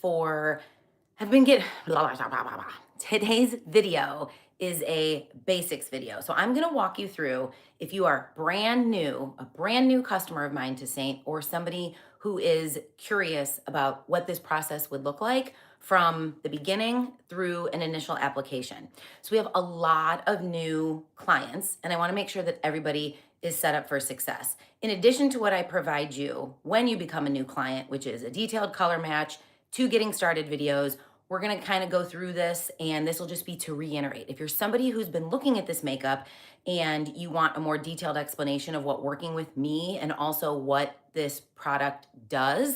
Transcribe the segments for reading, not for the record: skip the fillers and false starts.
have been getting blah, blah, blah, blah, blah, blah. Today's video is a basics video. So I'm going to walk you through if you are brand new, a brand new customer of mine to Seint, or somebody who is curious about what this process would look like from the beginning through an initial application. So we have a lot of new clients, and I want to make sure that everybody is set up for success. In addition to what I provide you when you become a new client, which is a detailed color match, two getting started videos, we're going to kind of go through this, and this will just be to reiterate. If you're somebody who's been looking at this makeup and you want a more detailed explanation of what working with me and also what this product does,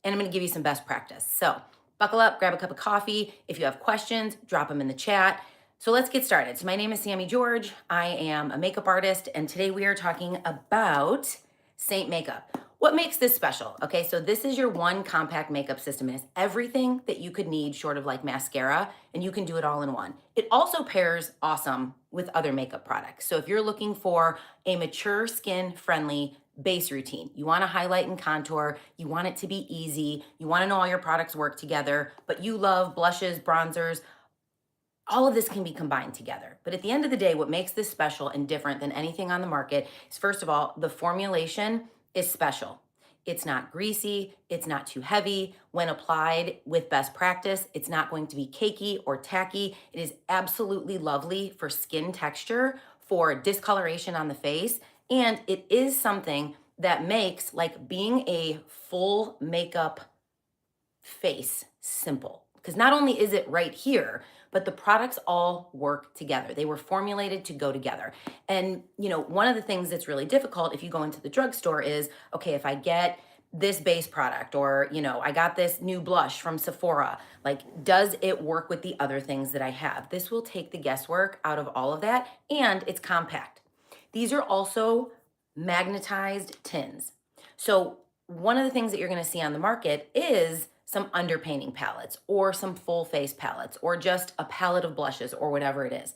and I'm going to give you some best practice. So buckle up, grab a cup of coffee. If you have questions, drop them in the chat. So let's get started. So my name is Sami George. I am a makeup artist, and today we are talking about Seint makeup. What makes this special? Okay, so this is your one compact makeup system. It has everything that you could need short of like mascara, and you can do it all in one. It also pairs awesome with other makeup products. So if you're looking for a mature skin friendly base routine, you want to highlight and contour, you want it to be easy, you want to know all your products work together, but you love blushes, bronzers, all of this can be combined together. But at the end of the day, what makes this special and different than anything on the market is, first of all, the formulation is special. It's not greasy, it's not too heavy. When applied with best practice, it's not going to be cakey or tacky. It is absolutely lovely for skin texture, for discoloration on the face, and it is something that makes like being a full makeup face simple. Because not only is it right here, but the products all work together. They were formulated to go together. And, one of the things that's really difficult if you go into the drugstore is, okay, if I get this base product or, I got this new blush from Sephora, like, does it work with the other things that I have? This will take the guesswork out of all of that, and it's compact. These are also magnetized tins. So one of the things that you're going to see on the market is some underpainting palettes or some full face palettes or just a palette of blushes or whatever it is.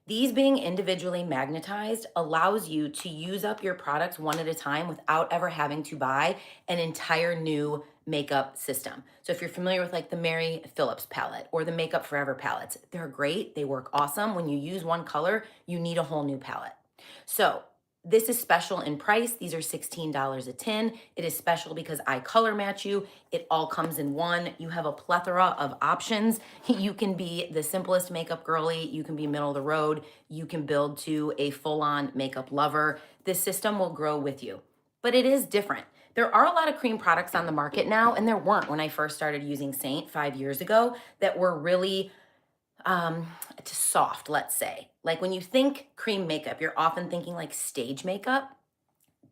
These being individually magnetized allows you to use up your products one at a time without ever having to buy an entire new makeup system. So if you're familiar with like the Mary Phillips palette or the Makeup Forever palettes, they're great. They work awesome. When you use one color, you need a whole new palette. So this is special in price. These are $16 a tin. It is special because I color match you. It all comes in one. You have a plethora of options. You can be the simplest makeup girly. You can be middle of the road. You can build to a full-on makeup lover. This system will grow with you, but it is different. There are a lot of cream products on the market now, and there weren't when I first started using Seint 5 years ago, that were really soft, let's say. Like when you think cream makeup, you're often thinking like stage makeup.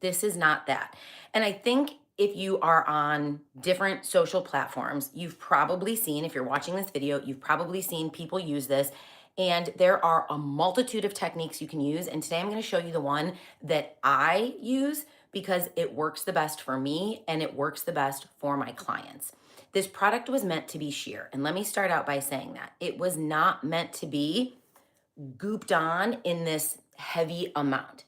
This is not that. And I think if you are on different social platforms, you've probably seen, if you're watching this video, you've probably seen people use this. And there are a multitude of techniques you can use. And today I'm going to show you the one that I use because it works the best for me and it works the best for my clients. This product was meant to be sheer. And let me start out by saying that it was not meant to be gooped on in this heavy amount.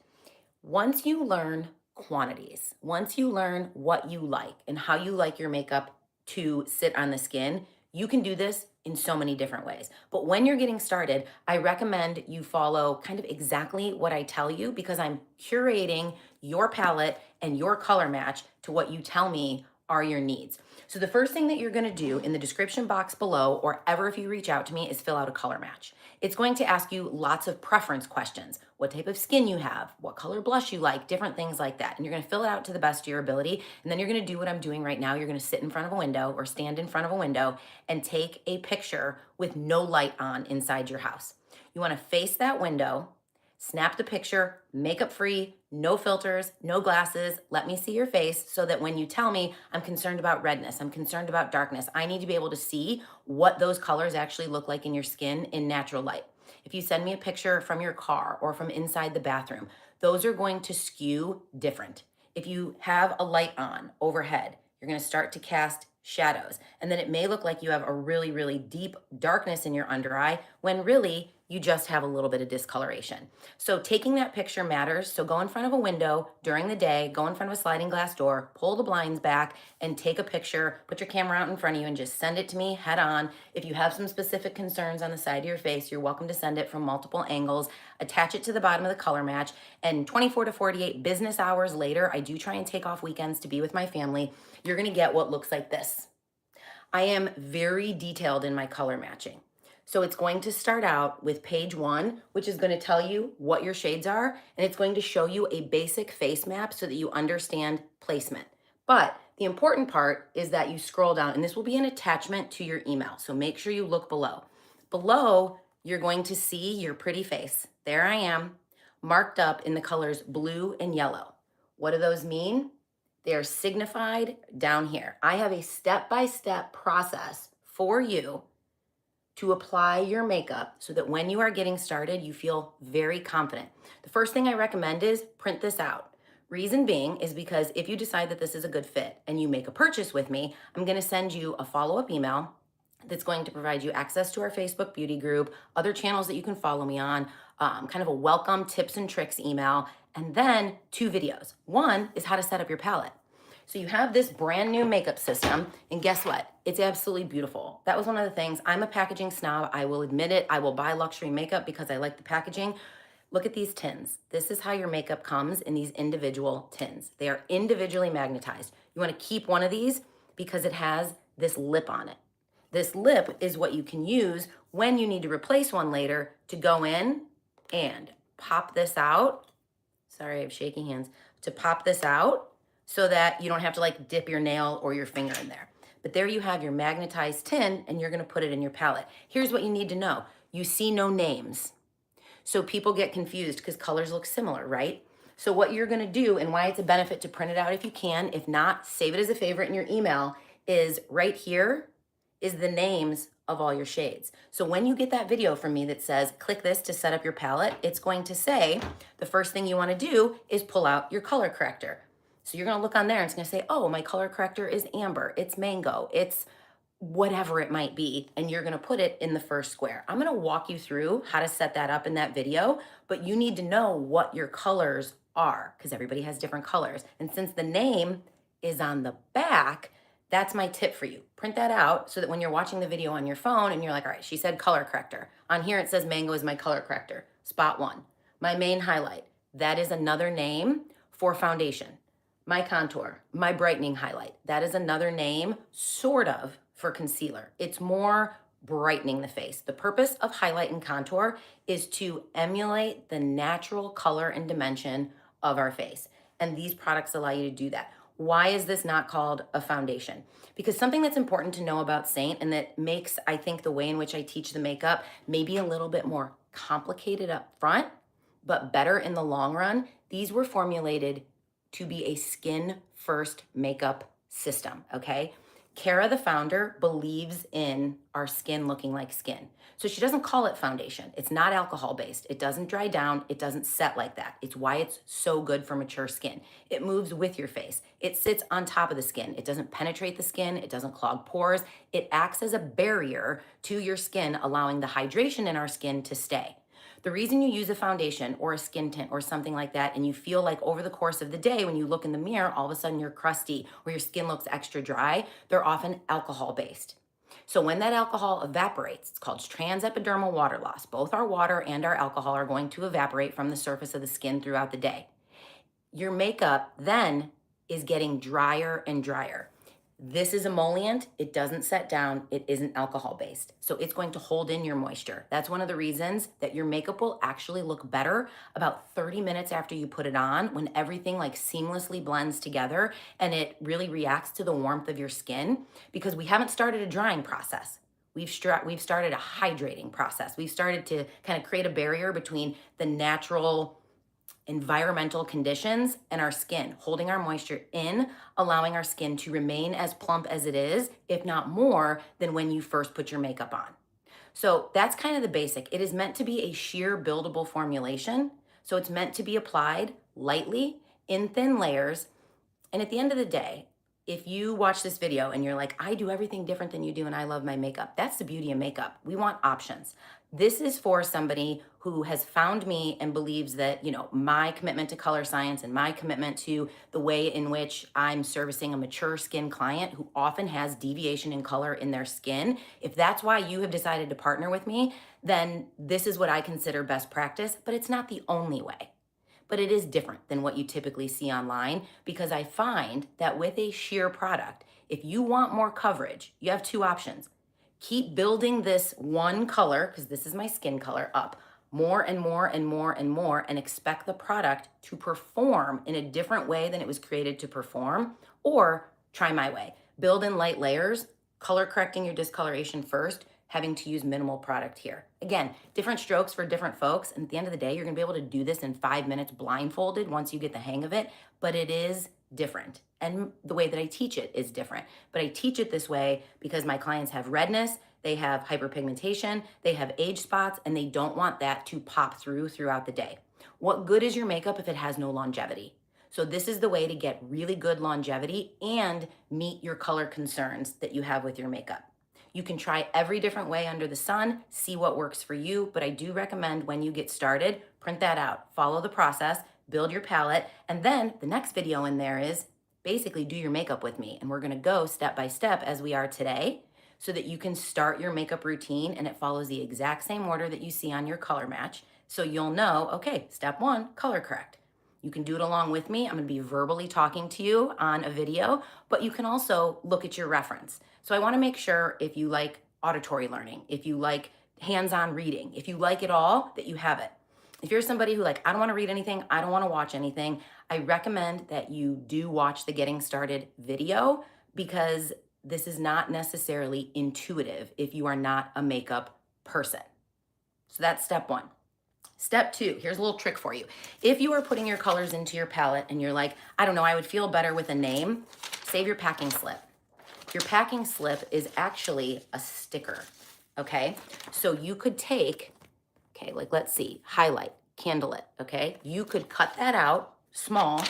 Once you learn quantities, once you learn what you like and how you like your makeup to sit on the skin, you can do this in so many different ways. But when you're getting started, I recommend you follow kind of exactly what I tell you because I'm curating your palette and your color match to what you tell me are your needs. So the first thing that you're going to do in the description box below, or ever if you reach out to me, is fill out a color match. It's going to ask you lots of preference questions, what type of skin you have, what color blush you like, different things like that. And you're going to fill it out to the best of your ability. And then you're going to do what I'm doing right now. You're going to sit in front of a window or stand in front of a window and take a picture with no light on inside your house. You want to face that window, snap the picture, makeup free, no filters, no glasses. Let me see your face so that when you tell me I'm concerned about redness, I'm concerned about darkness, I need to be able to see what those colors actually look like in your skin in natural light. If you send me a picture from your car or from inside the bathroom, those are going to skew different. If you have a light on overhead, you're going to start to cast shadows. And then it may look like you have a really, really deep darkness in your under eye when really you just have a little bit of discoloration. So taking that picture matters. So go in front of a window during the day, go in front of a sliding glass door, pull the blinds back and take a picture, put your camera out in front of you and just send it to me head on. If you have some specific concerns on the side of your face, you're welcome to send it from multiple angles, attach it to the bottom of the color match. And 24 to 48 business hours later, I do try and take off weekends to be with my family. You're gonna get what looks like this. I am very detailed in my color matching. So it's going to start out with page 1, which is going to tell you what your shades are, and it's going to show you a basic face map so that you understand placement. But the important part is that you scroll down, and this will be an attachment to your email. So make sure you look below. Below, you're going to see your pretty face. There I am, marked up in the colors blue and yellow. What do those mean? They are signified down here. I have a step-by-step process for you to apply your makeup so that when you are getting started, you feel very confident. The first thing I recommend is print this out. Reason being is because if you decide that this is a good fit and you make a purchase with me, I'm gonna send you a follow-up email that's going to provide you access to our Facebook beauty group, other channels that you can follow me on, kind of a welcome tips and tricks email, and then 2 videos. One is how to set up your palette. So you have this brand new makeup system, and guess what? It's absolutely beautiful. That was one of the things. I'm a packaging snob. I will admit it. I will buy luxury makeup because I like the packaging. Look at these tins. This is how your makeup comes in these individual tins. They are individually magnetized. You want to keep one of these because it has this lip on it. This lip is what you can use when you need to replace one later to go in and pop this out. Sorry, I have shaky hands. To pop this out so that you don't have to like dip your nail or your finger in there. But there you have your magnetized tin and you're gonna put it in your palette. Here's what you need to know. You see no names. So people get confused because colors look similar, right? So what you're gonna do and why it's a benefit to print it out if you can, if not, save it as a favorite in your email, is right here is the names of all your shades. So when you get that video from me that says, click this to set up your palette, it's going to say, the first thing you wanna do is pull out your color corrector. So you're gonna look on there and it's gonna say, oh, my color corrector is amber, it's mango, it's whatever it might be, and you're gonna put it in the first square. I'm gonna walk you through how to set that up in that video, but you need to know what your colors are because everybody has different colors. And since the name is on the back, that's my tip for you. Print that out so that when you're watching the video on your phone and you're like, all right, she said color corrector. On here it says mango is my color corrector. Spot 1. My main highlight, that is another name for foundation. My contour, my brightening highlight, that is another name, sort of, for concealer. It's more brightening the face. The purpose of highlight and contour is to emulate the natural color and dimension of our face. And these products allow you to do that. Why is this not called a foundation? Because something that's important to know about Seint and that makes, I think, the way in which I teach the makeup maybe a little bit more complicated up front, but better in the long run, these were formulated to be a skin first makeup system, okay? Kara, the founder, believes in our skin looking like skin. So she doesn't call it foundation. It's not alcohol based. It doesn't dry down. It doesn't set like that. It's why it's so good for mature skin. It moves with your face. It sits on top of the skin. It doesn't penetrate the skin. It doesn't clog pores. It acts as a barrier to your skin, allowing the hydration in our skin to stay. The reason you use a foundation or a skin tint or something like that, and you feel like over the course of the day, when you look in the mirror, all of a sudden you're crusty or your skin looks extra dry, they're often alcohol based. So when that alcohol evaporates, it's called transepidermal water loss. Both our water and our alcohol are going to evaporate from the surface of the skin throughout the day. Your makeup then is getting drier and drier. This is emollient. It doesn't set down. It isn't alcohol based. So it's going to hold in your moisture. That's one of the reasons that your makeup will actually look better about 30 minutes after you put it on, when everything like seamlessly blends together and it really reacts to the warmth of your skin, because we haven't started a drying process. We've started a hydrating process. We've started to kind of create a barrier between the natural environmental conditions and our skin, holding our moisture in, allowing our skin to remain as plump as it is, if not more than when you first put your makeup on. So that's kind of the basic. It is meant to be a sheer buildable formulation. So it's meant to be applied lightly in thin layers. And at the end of the day, if you watch this video and you're like, I do everything different than you do and I love my makeup, that's the beauty of makeup. We want options. This is for somebody who has found me and believes that, my commitment to color science and my commitment to the way in which I'm servicing a mature skin client who often has deviation in color in their skin. If that's why you have decided to partner with me, then this is what I consider best practice, but it's not the only way. But it is different than what you typically see online because I find that with a sheer product, if you want more coverage, you have two options. Keep building this one color, because this is my skin color, up more and more and more and more, and expect the product to perform in a different way than it was created to perform, or try my way. Build in light layers, color correcting your discoloration first, having to use minimal product here. Again, different strokes for different folks. And at the end of the day, you're gonna be able to do this in 5 minutes blindfolded once you get the hang of it, but it is different. And the way that I teach it is different. But I teach it this way because my clients have redness, they have hyperpigmentation, they have age spots, and they don't want that to pop throughout the day. What good is your makeup if it has no longevity? So this is the way to get really good longevity and meet your color concerns that you have with your makeup. You can try every different way under the sun, see what works for you, but I do recommend when you get started, print that out, follow the process, build your palette, and then the next video in there is basically do your makeup with me. And we're gonna go step by step as we are today so that you can start your makeup routine and it follows the exact same order that you see on your color match. So you'll know, okay, step one, color correct. You can do it along with me. I'm gonna be verbally talking to you on a video, but you can also look at your reference. So I wanna make sure if you like auditory learning, if you like hands-on reading, if you like it all, that you have it. If you're somebody who I don't wanna read anything, I don't wanna watch anything, I recommend that you do watch the getting started video because this is not necessarily intuitive if you are not a makeup person. So that's step one. Step two, here's a little trick for you. If you are putting your colors into your palette and you're like, I don't know, I would feel better with a name, save your packing slip. Your packing slip is actually a sticker, okay? So you could take, okay, let's see, highlight, candle it, okay? You could cut that out small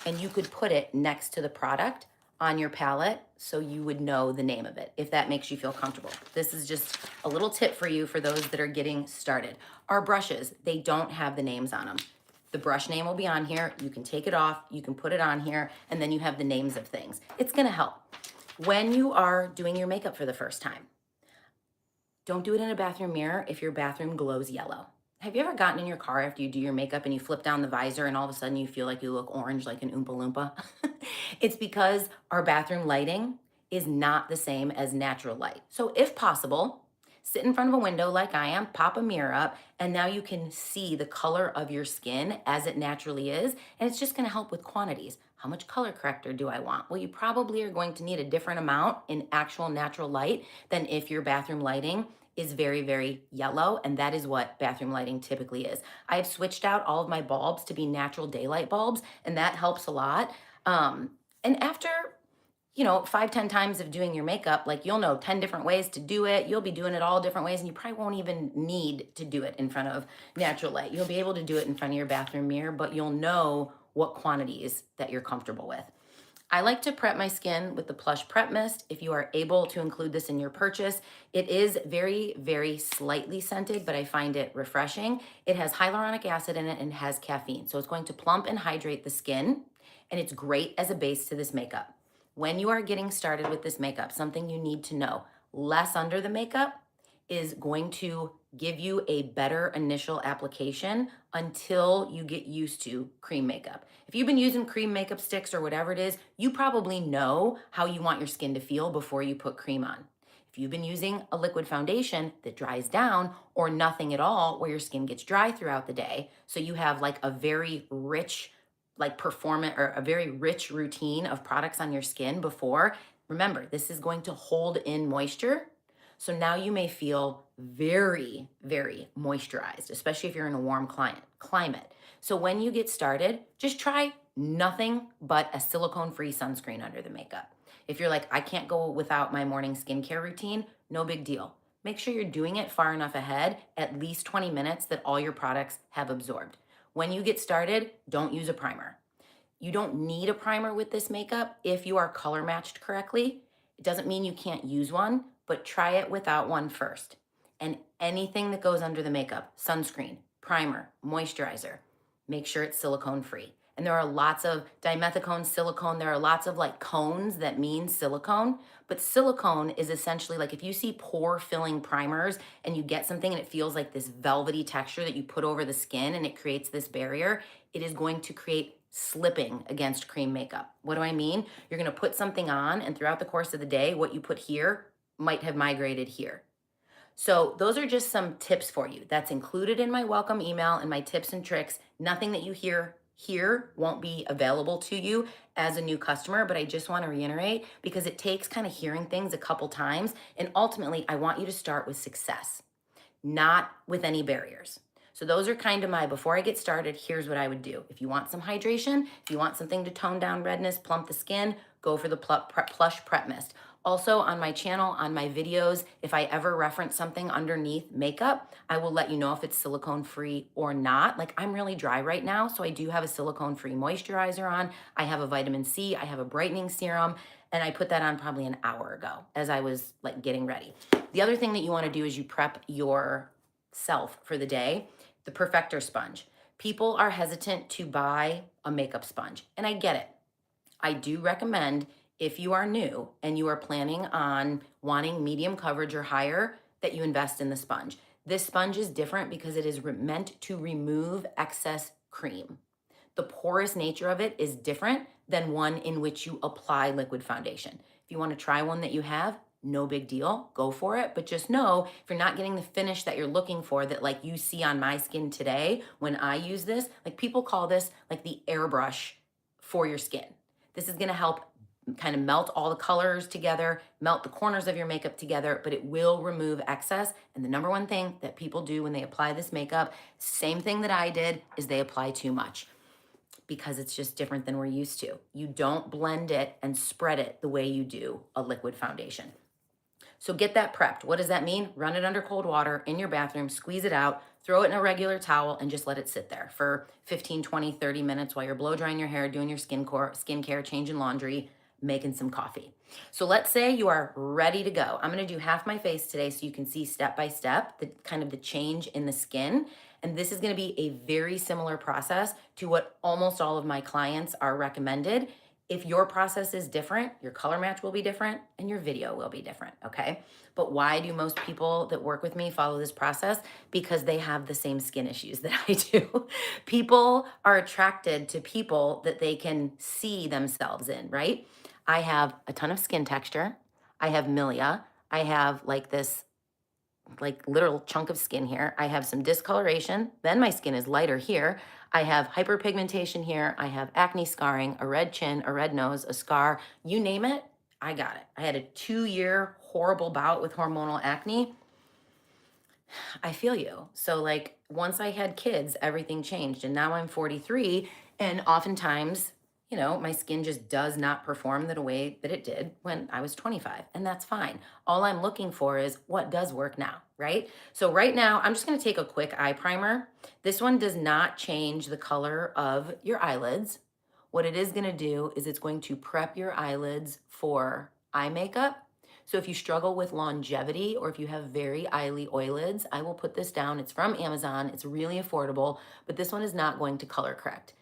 and you could put it next to the product on your palette so you would know the name of it, if that makes you feel comfortable. This is just a little tip for you for those that are getting started. Our brushes, they don't have the names on them. The brush name will be on here. You can take it off, you can put it on here, and then you have the names of things. It's gonna help. When you are doing your makeup for the first time, don't do it in a bathroom mirror if your bathroom glows yellow. Have you ever gotten in your car after you do your makeup and you flip down the visor and all of a sudden you feel like you look orange like an Oompa Loompa? It's because our bathroom lighting is not the same as natural light. So if possible, sit in front of a window like I am, pop a mirror up, and now you can see the color of your skin as it naturally is. And it's just gonna help with quantities. How much color corrector do I want? Well, you probably are going to need a different amount in actual natural light than if your bathroom lighting is very, very yellow, and that is what bathroom lighting typically is. I've switched out all of my bulbs to be natural daylight bulbs, and that helps a lot. And after 5, 10 times of doing your makeup, you'll know 10 different ways to do it. You'll be doing it all different ways, and you probably won't even need to do it in front of natural light. You'll be able to do it in front of your bathroom mirror, but you'll know what quantities that you're comfortable with. I like to prep my skin with the Plush Prep Mist. If you are able to include this in your purchase, it is very, very slightly scented, but I find it refreshing. It has hyaluronic acid in it and has caffeine. So it's going to plump and hydrate the skin, and it's great as a base to this makeup. When you are getting started with this makeup, something you need to know, less under the makeup is going to give you a better initial application until you get used to cream makeup. If you've been using cream makeup sticks or whatever it is, you probably know how you want your skin to feel before you put cream on. If you've been using a liquid foundation that dries down or nothing at all, where your skin gets dry throughout the day, so you have a very rich performant or a very rich routine of products on your skin before, remember, this is going to hold in moisture. So now you may feel very, very moisturized, especially if you're in a warm climate. So when you get started, just try nothing but a silicone-free sunscreen under the makeup. If you're like, I can't go without my morning skincare routine, no big deal. Make sure you're doing it far enough ahead, at least 20 minutes, that all your products have absorbed. When you get started, don't use a primer. You don't need a primer with this makeup if you are color matched correctly. It doesn't mean you can't use one, but try it without one first. And anything that goes under the makeup, sunscreen, primer, moisturizer, make sure it's silicone free. And there are lots of dimethicone, silicone. There are lots of like cones that mean silicone, but silicone is essentially like if you see pore filling primers and you get something and it feels like this velvety texture that you put over the skin and it creates this barrier, it is going to create slipping against cream makeup. What do I mean? You're going to put something on, and throughout the course of the day, what you put here might have migrated here. So those are just some tips for you. That's included in my welcome email and my tips and tricks. Nothing that you hear here won't be available to you as a new customer, but I just want to reiterate because it takes kind of hearing things a couple times. And ultimately, I want you to start with success, not with any barriers. So those are kind of my, before I get started, here's what I would do. If you want some hydration, if you want something to tone down redness, plump the skin, go for the Plush Prep Mist. Also on my channel, on my videos, if I ever reference something underneath makeup, I will let you know if it's silicone free or not. Like I'm really dry right now, so I do have a silicone free moisturizer on. I have a vitamin C, I have a brightening serum, and I put that on probably an hour ago as I was like getting ready. The other thing that you want to do is you prep yourself for the day, the Perfector sponge. People are hesitant to buy a makeup sponge, and I get it. I do recommend if you are new and you are planning on wanting medium coverage or higher, that you invest in the sponge. This sponge is different because it is meant to remove excess cream. The porous nature of it is different than one in which you apply liquid foundation. If you want to try one that you have, no big deal, go for it. But just know if you're not getting the finish that you're looking for, that like you see on my skin today when I use this, like people call this like the airbrush for your skin. This is going to help kind of melt all the colors together, melt the corners of your makeup together, but it will remove excess. And the number one thing that people do when they apply this makeup, same thing that I did, is they apply too much because it's just different than we're used to. You don't blend it and spread it the way you do a liquid foundation. So get that prepped. What does that mean? Run it under cold water in your bathroom, squeeze it out, throw it in a regular towel, and just let it sit there for 15, 20, 30 minutes while you're blow drying your hair, doing your skincare, changing laundry, making some coffee. So let's say you are ready to go. I'm gonna do half my face today so you can see step by step the kind of the change in the skin. And this is gonna be a very similar process to what almost all of my clients are recommended. If your process is different, your color match will be different and your video will be different, okay? But why do most people that work with me follow this process? Because they have the same skin issues that I do. People are attracted to people that they can see themselves in, right? I have a ton of skin texture. I have milia. I have like this like literal chunk of skin here. I have some discoloration. Then my skin is lighter here. I have hyperpigmentation here. I have acne scarring, a red chin, a red nose, a scar, you name it, I got it. I had a 2-year horrible bout with hormonal acne. I feel you. So like once I had kids, everything changed. And now I'm 43. And oftentimes, you know, my skin just does not perform the way that it did when I was 25. And that's fine. All I'm looking for is what does work now, right? So right now, I'm just going to take a quick eye primer. This one does not change the color of your eyelids. What it is going to do is it's going to prep your eyelids for eye makeup. So if you struggle with longevity or if you have very oily eyelids, I will put this down. It's from Amazon. It's really affordable, but this one is not going to color correct.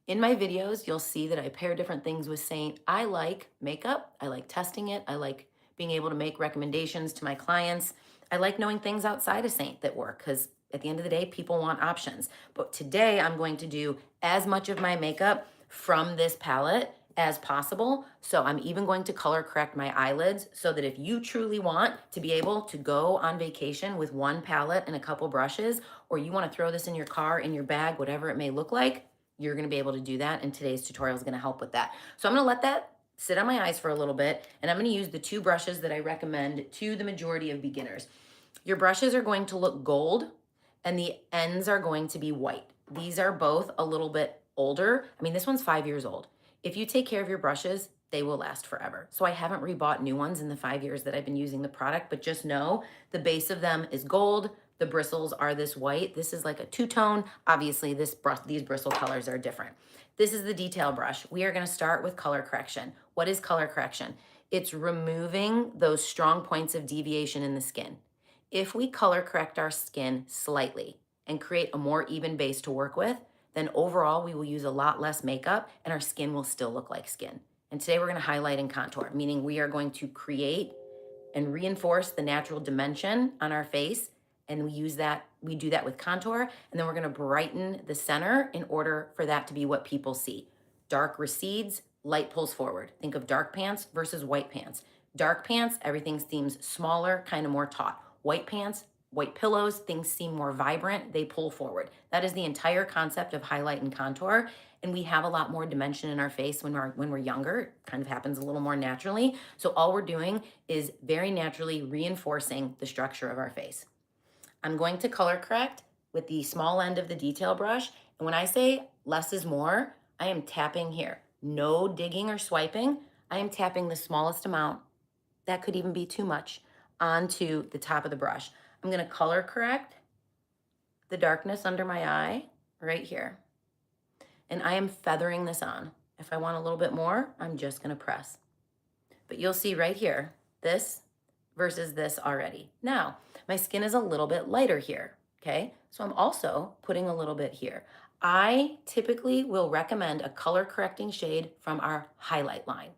In my videos, you'll see that I pair different things with Seint. I like makeup. I like testing it. I like being able to make recommendations to my clients. I like knowing things outside of Seint that work because at the end of the day, people want options. But today I'm going to do as much of my makeup from this palette as possible. So I'm even going to color correct my eyelids so that if you truly want to be able to go on vacation with one palette and a couple brushes, or you want to throw this in your car, in your bag, whatever it may look like, you're going to be able to do that. And today's tutorial is going to help with that. So I'm going to let that sit on my eyes for a little bit. And I'm going to use the 2 brushes that I recommend to the majority of beginners. Your brushes are going to look gold and the ends are going to be white. These are both a little bit older. I mean, this one's 5 years old. If you take care of your brushes, they will last forever. So I haven't rebought new ones in the 5 years that I've been using the product, but just know the base of them is gold. The bristles are this white. This is like a 2-tone. Obviously, these bristle colors are different. This is the detail brush. We are going to start with color correction. What is color correction? It's removing those strong points of deviation in the skin. If we color correct our skin slightly and create a more even base to work with, then overall we will use a lot less makeup and our skin will still look like skin. And today we're going to highlight and contour, meaning we are going to create and reinforce the natural dimension on our face. And we do that with contour. And then we're going to brighten the center in order for that to be what people see. Dark recedes, light pulls forward. Think of dark pants versus white pants. Dark pants, everything seems smaller, kind of more taut. White pants, white pillows, things seem more vibrant, they pull forward. That is the entire concept of highlight and contour. And we have a lot more dimension in our face when we're younger. It kind of happens a little more naturally. So all we're doing is very naturally reinforcing the structure of our face. I'm going to color correct with the small end of the detail brush. And when I say less is more, I am tapping here. No digging or swiping. I am tapping the smallest amount. That could even be too much onto the top of the brush. I'm going to color correct the darkness under my eye right here. And I am feathering this on. If I want a little bit more, I'm just going to press. But you'll see right here, this versus this already. Now, my skin is a little bit lighter here, okay? So I'm also putting a little bit here. I typically will recommend a color correcting shade from our highlight line.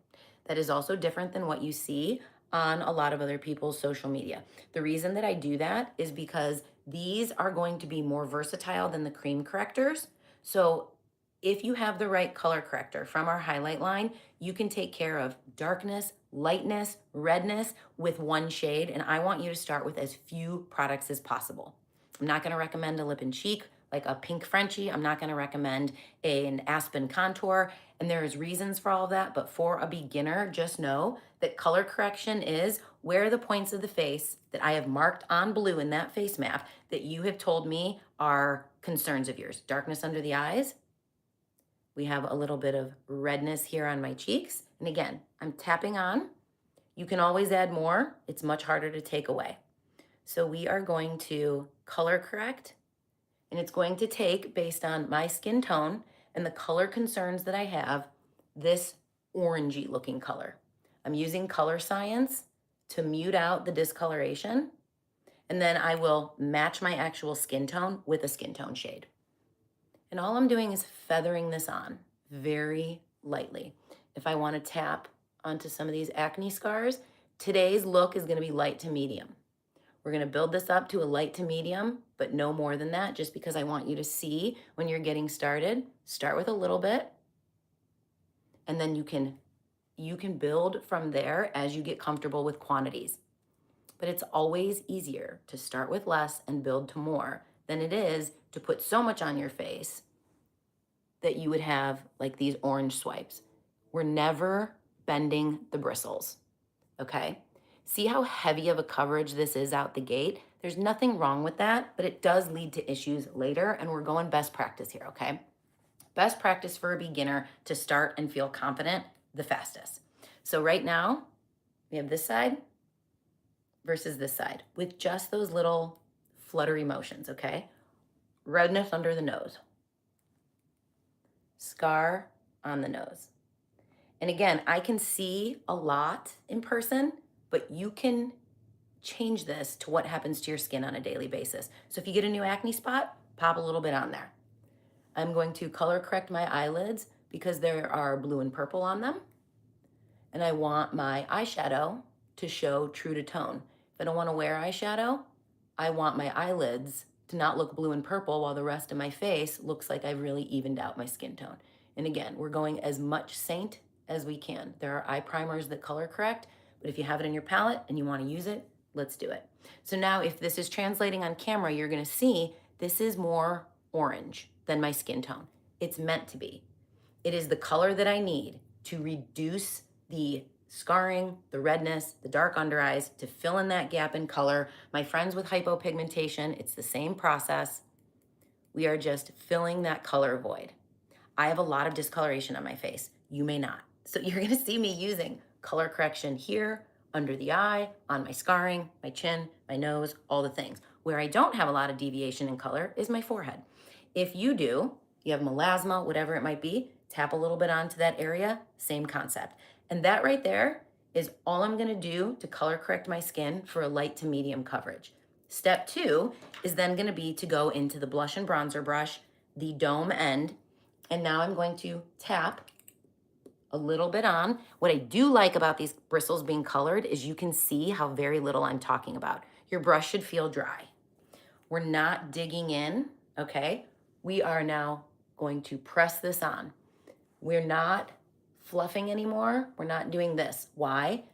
That is also different than what you see on a lot of other people's social media. The reason that I do that is because these are going to be more versatile than the cream correctors. So if you have the right color corrector from our highlight line, you can take care of darkness, lightness, redness with one shade. And I want you to start with as few products as possible. I'm not going to recommend a lip and cheek like a pink Frenchie. I'm not going to recommend an Aspen contour. And there is reasons for all of that. But for a beginner, just know that color correction is where the points of the face that I have marked on blue in that face map that you have told me are concerns of yours. Darkness under the eyes. We have a little bit of redness here on my cheeks. And again, I'm tapping on. You can always add more. It's much harder to take away. So we are going to color correct. And it's going to take, based on my skin tone and the color concerns that I have, this orangey looking color. I'm using color science to mute out the discoloration. And then I will match my actual skin tone with a skin tone shade. And all I'm doing is feathering this on very lightly. If I want to tap onto some of these acne scars, today's look is going to be light to medium. We're going to build this up to a light to medium, but no more than that, just because I want you to see when you're getting started. Start with a little bit, and then you can build from there as you get comfortable with quantities. But it's always easier to start with less and build to more than it is to put so much on your face that you would have like these orange swipes. We're never bending the bristles, okay? See how heavy of a coverage this is out the gate? There's nothing wrong with that, but it does lead to issues later, and we're going best practice here, okay? Best practice for a beginner to start and feel confident the fastest. So right now, we have this side versus this side with just those little fluttery motions, okay? Redness under the nose. Scar on the nose. And again, I can see a lot in person, but you can change this to what happens to your skin on a daily basis. So if you get a new acne spot, pop a little bit on there. I'm going to color correct my eyelids because there are blue and purple on them. And I want my eyeshadow to show true to tone. If I don't want to wear eyeshadow, I want my eyelids to not look blue and purple while the rest of my face looks like I've really evened out my skin tone. And again, we're going as much Seint as we can. There are eye primers that color correct, but if you have it in your palette and you want to use it, let's do it. So now if this is translating on camera, you're going to see this is more orange than my skin tone. It's meant to be. It is the color that I need to reduce the scarring, the redness, the dark under eyes, to fill in that gap in color. My friends with hypopigmentation, it's the same process. We are just filling that color void. I have a lot of discoloration on my face. You may not. So you're gonna see me using color correction here, under the eye, on my scarring, my chin, my nose, all the things. Where I don't have a lot of deviation in color is my forehead. If you do, you have melasma, whatever it might be, tap a little bit onto that area, same concept. And that right there is all I'm gonna do to color correct my skin for a light to medium coverage. Step 2 is then going to be to go into the blush and bronzer brush, the dome end, and now I'm going to tap a little bit on. What I do like about these bristles being colored is you can see how very little I'm talking about. Your brush should feel dry. We're not digging in, okay? We are now going to press this on. We're not fluffing anymore. We're not doing this. Why?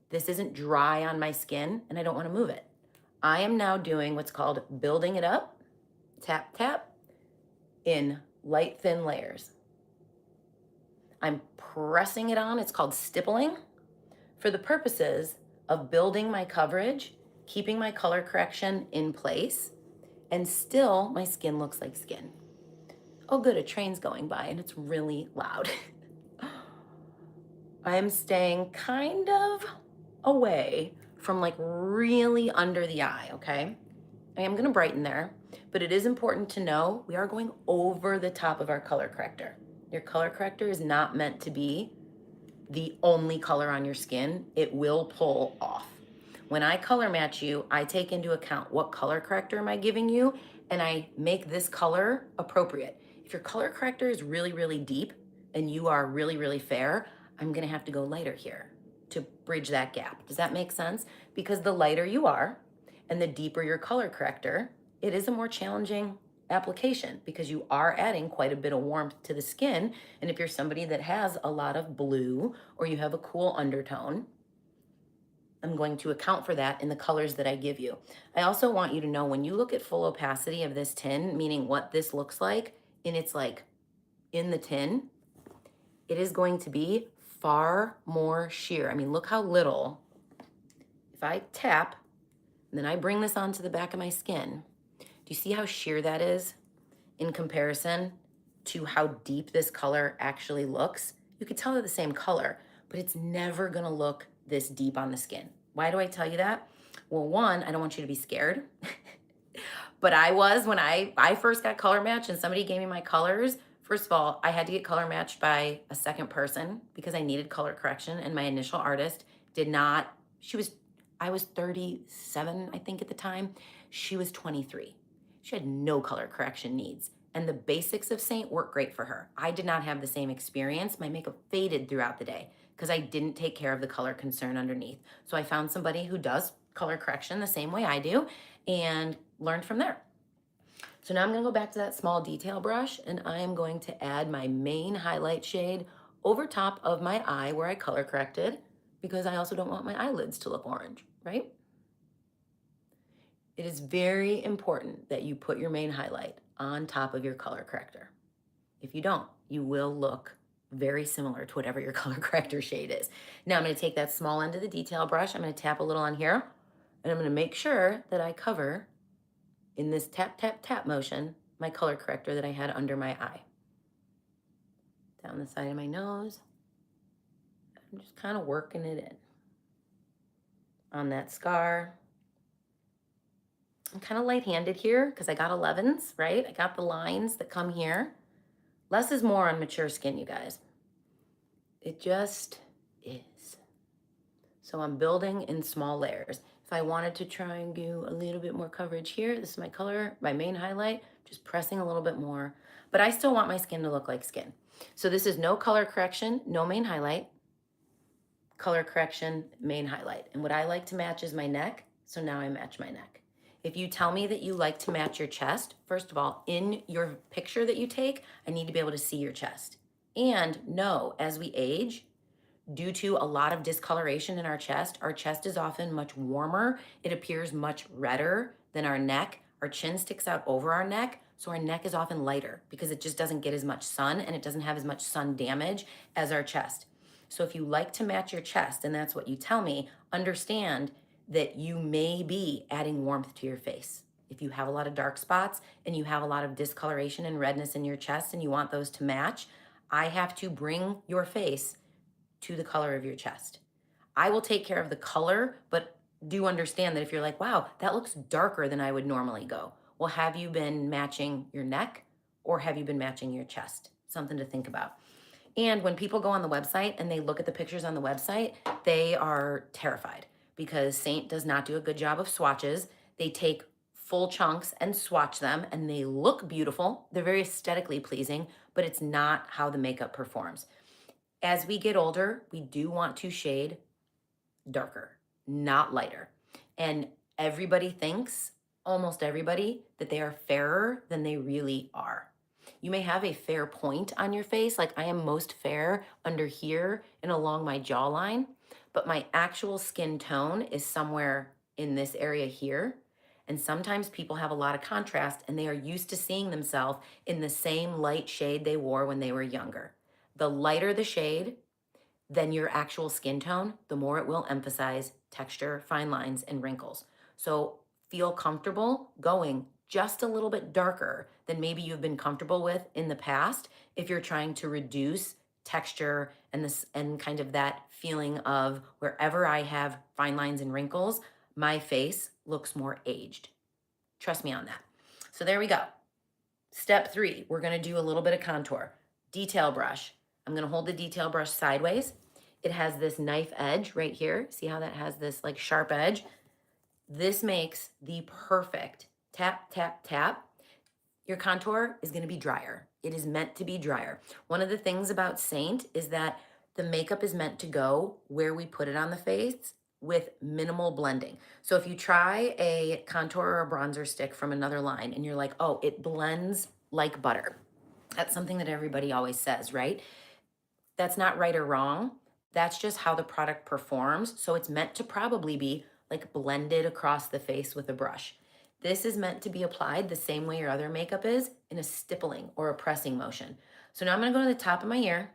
This isn't dry on my skin and I don't want to move it. I am now doing what's called building it up, tap, tap, in light, thin layers. I'm pressing it on. It's called stippling for the purposes of building my coverage, keeping my color correction in place, and still my skin looks like skin. Oh, good, a train's going by and it's really loud. I'm staying kind of away from like really under the eye, okay? I am gonna brighten there, but it is important to know we are going over the top of our color corrector. Your color corrector is not meant to be the only color on your skin. It will pull off. When I color match you, I take into account what color corrector am I giving you, and I make this color appropriate. If your color corrector is really, really deep and you are really, really fair, I'm gonna have to go lighter here to bridge that gap. Does that make sense? Because the lighter you are and the deeper your color corrector, it is a more challenging application because you are adding quite a bit of warmth to the skin. And if you're somebody that has a lot of blue or you have a cool undertone, I'm going to account for that in the colors that I give you. I also want you to know when you look at full opacity of this tin, meaning what this looks like, and it's like in the tin, it is going to be far more sheer. I mean, look how little, if I tap, and then I bring this onto the back of my skin, do you see how sheer that is in comparison to how deep this color actually looks? You could tell they're the same color, but it's never gonna look this deep on the skin. Why do I tell you that? Well, one, I don't want you to be scared. But I was when I first got color matched and somebody gave me my colors. First of all, I had to get color matched by a second person because I needed color correction, and my initial artist did not. I was 37, I think, at the time. She was 23. She had no color correction needs. And the basics of Seint worked great for her. I did not have the same experience. My makeup faded throughout the day because I didn't take care of the color concern underneath. So I found somebody who does color correction the same way I do and learned from there. So now I'm gonna go back to that small detail brush and I am going to add my main highlight shade over top of my eye where I color corrected because I also don't want my eyelids to look orange, right? It is very important that you put your main highlight on top of your color corrector. If you don't, you will look very similar to whatever your color corrector shade is. Now I'm gonna take that small end of the detail brush, I'm gonna tap a little on here, and I'm gonna make sure that I cover, in this tap, tap, tap motion, my color corrector that I had under my eye. Down the side of my nose. I'm just kind of working it in. On that scar. I'm kind of light-handed here because I got 11s, right? I got the lines that come here. Less is more on mature skin, you guys. It just is. So I'm building in small layers. If I wanted to try and do a little bit more coverage here, this is my color, my main highlight, just pressing a little bit more. But I still want my skin to look like skin. So this is no color correction, no main highlight, color correction, main highlight. And what I like to match is my neck, so now I match my neck. If you tell me that you like to match your chest, first of all, in your picture that you take, I need to be able to see your chest. And no, as we age, due to a lot of discoloration in our chest is often much warmer. It appears much redder than our neck. Our chin sticks out over our neck, so our neck is often lighter because it just doesn't get as much sun and it doesn't have as much sun damage as our chest. So if you like to match your chest, and that's what you tell me, understand that you may be adding warmth to your face. If you have a lot of dark spots and you have a lot of discoloration and redness in your chest and you want those to match, I have to bring your face to the color of your chest. I will take care of the color, but do understand that if you're like, wow, that looks darker than I would normally go. Well, have you been matching your neck or have you been matching your chest? Something to think about. And when people go on the website and they look at the pictures on the website, they are terrified because Seint does not do a good job of swatches. They take full chunks and swatch them, and they look beautiful. They're very aesthetically pleasing, but it's not how the makeup performs. As we get older, we do want to shade darker, not lighter. And everybody thinks, almost everybody, that they are fairer than they really are. You may have a fair point on your face, like I am most fair under here and along my jawline, but my actual skin tone is somewhere in this area here. And sometimes people have a lot of contrast and they are used to seeing themselves in the same light shade they wore when they were younger. The lighter the shade, than your actual skin tone, the more it will emphasize texture, fine lines, and wrinkles. So feel comfortable going just a little bit darker than maybe you've been comfortable with in the past if you're trying to reduce texture and this and kind of that feeling of wherever I have fine lines and wrinkles, my face looks more aged. Trust me on that. So there we go. Step 3, we're going to do a little bit of contour. Detail brush. I'm going to hold the detail brush sideways. It has this knife edge right here. See how that has this like sharp edge? This makes the perfect tap, tap, tap. Your contour is going to be drier. It is meant to be drier. One of the things about Seint is that the makeup is meant to go where we put it on the face with minimal blending. So if you try a contour or a bronzer stick from another line and you're like, oh, it blends like butter. That's something that everybody always says, right? That's not right or wrong. That's just how the product performs. So it's meant to probably be like blended across the face with a brush. This is meant to be applied the same way your other makeup is, in a stippling or a pressing motion. So now I'm going to go to the top of my ear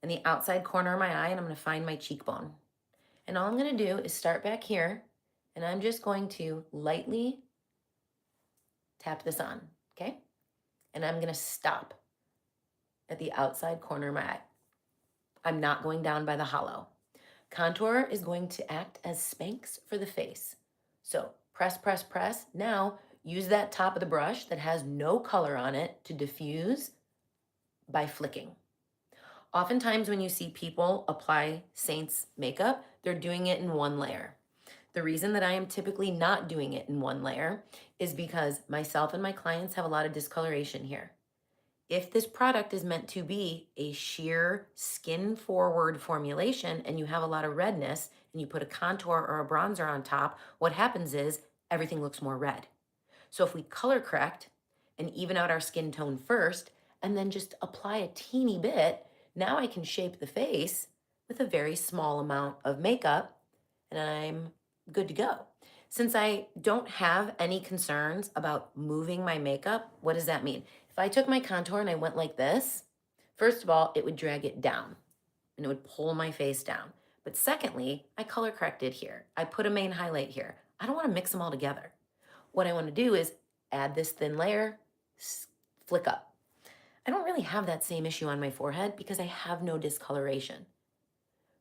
and the outside corner of my eye, and I'm going to find my cheekbone. And all I'm going to do is start back here, and I'm just going to lightly tap this on, okay? And I'm going to stop at the outside corner of my eye. I'm not going down by the hollow. Contour is going to act as Spanx for the face. So press, press, press. Now use that top of the brush that has no color on it to diffuse by flicking. Oftentimes when you see people apply Seint's makeup, they're doing it in one layer. The reason that I am typically not doing it in one layer is because myself and my clients have a lot of discoloration here. If this product is meant to be a sheer skin forward formulation and you have a lot of redness and you put a contour or a bronzer on top, what happens is everything looks more red. So if we color correct and even out our skin tone first and then just apply a teeny bit, now I can shape the face with a very small amount of makeup and I'm good to go. Since I don't have any concerns about moving my makeup, what does that mean? If I took my contour and I went like this, first of all, it would drag it down and it would pull my face down. But secondly, I color corrected here. I put a main highlight here. I don't want to mix them all together. What I want to do is add this thin layer, flick up. I don't really have that same issue on my forehead because I have no discoloration.